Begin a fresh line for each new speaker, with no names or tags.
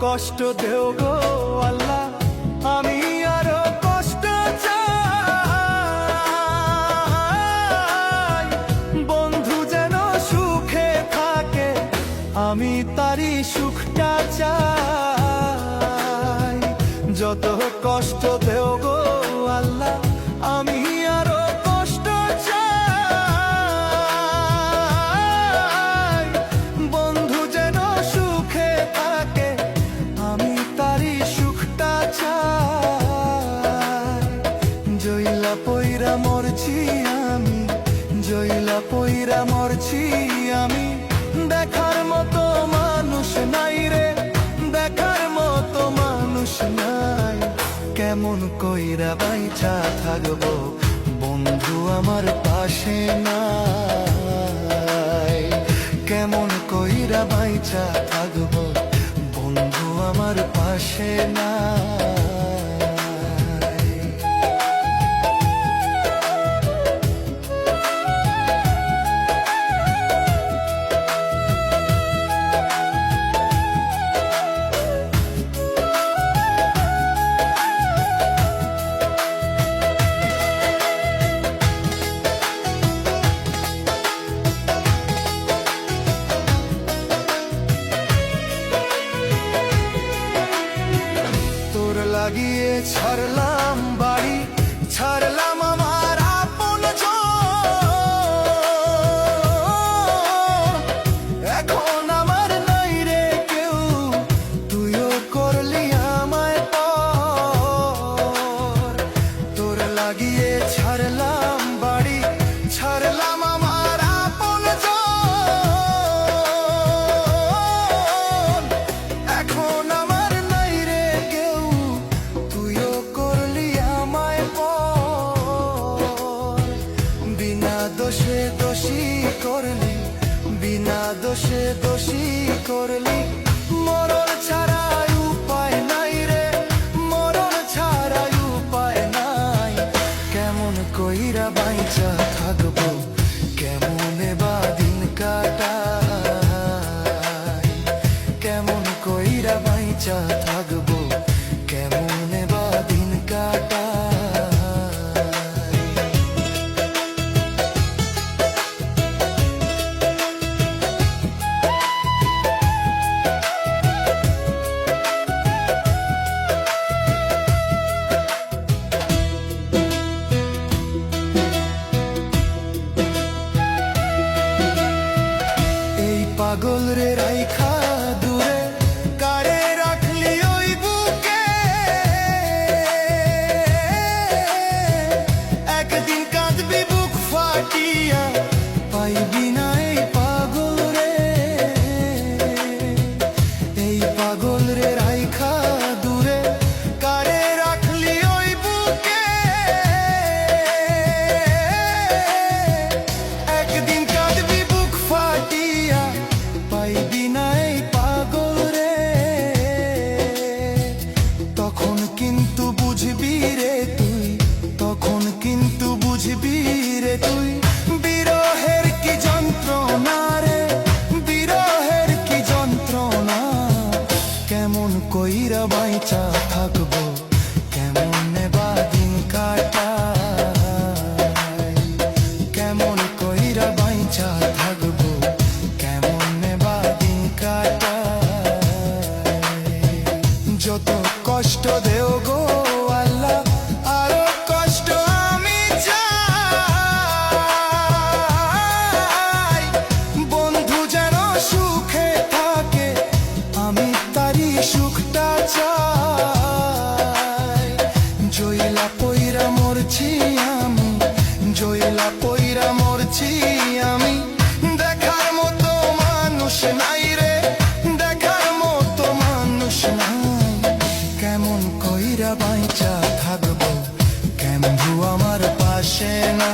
কষ্ট দেও গো আল্লাহ, আমি আরো কষ্ট চাই। বন্ধু যেন সুখে থাকে, আমি তারই সুখটা চাই। যত কষ্ট দেও গো আল্লাহ, আমি আরো কষ্ট চাই। বন্ধু যেন সুখে থাকে, আমি তারই সুখটা চাই। জইলা পইরা মরছি আমি, জইলা পইরা মরছি আমি। দেখার মতো মানুষ নাই রে, দেখার মতো মানুষ নাই। কেমন কইরা বাইচা থাকবো, বন্ধু আমার পাশে নাই। কেমন কইরা বাইচা থাকবো, বন্ধু আমার পাশে নাই। লাগিয়ে ছাড়লাম বাড়ি, ছাড়লাম আমার আপন জন। এখন আমার নাই রে কেউ, তুইও করলি আমায় পর। তোর লাগিয়ে ছাড়লাম বাড়ি, ছাড়লাম আমার আপন জন। এখন আমার নাই রে কেউ, তুইও করলি আমায় পর। বিনা দোষে দোষী করলি, বিনা দোষে দোষী করলি। মরণ ছাড়া উপায় নাই রে, মরণ ছাড়া উপায় নাই। কেমন কইরা বাইচা থাকবো, কেমনে বা দিন কাটাই। কেমন কইরা বাইচা থাকবো, কেমনে বা দিন কাটাই। এই পাগল রে রাইখা দূরে, কারে রাখলি ওই বুকে। একদিন কাঁদবি বুক ফাটিয়া, পাইবি না এই পাগল রে। এই পাগল রে রাইখা দূরে, কারে রাখলি ওই বুকে। একদিন কাঁদবি বুক ফাটিয়া, পাইবি না এই পাগল রে। তখন কিন্তু বুঝবি রে তুই, তখন কিন্তু বুঝবি রে তুই। বিরহের কি যন্ত্রণা রে, বিরহের কি যন্ত্রণা। কেমন কইরা বাইচা থাকবো, কেমনে বা দিন কাটাই। কেমন কইরা বাইচা থাকবো, কেমনে বা দিন কাটাই। যত কষ্ট দেও গো আল্লাহ, আরো কষ্ট আমি চাই। বন্ধু যেন সুখে থাকে, আমি তারই সুখটা চাই। জইলা পইরা মরছি আমি, জইলা পইরা মরছি আমি। দেখার মতো মানুষ নাই রে, দেখার মতো মানুষ নাই। কেমন কইরা বাইচা থাকবো, কেমন আমার পাশে না।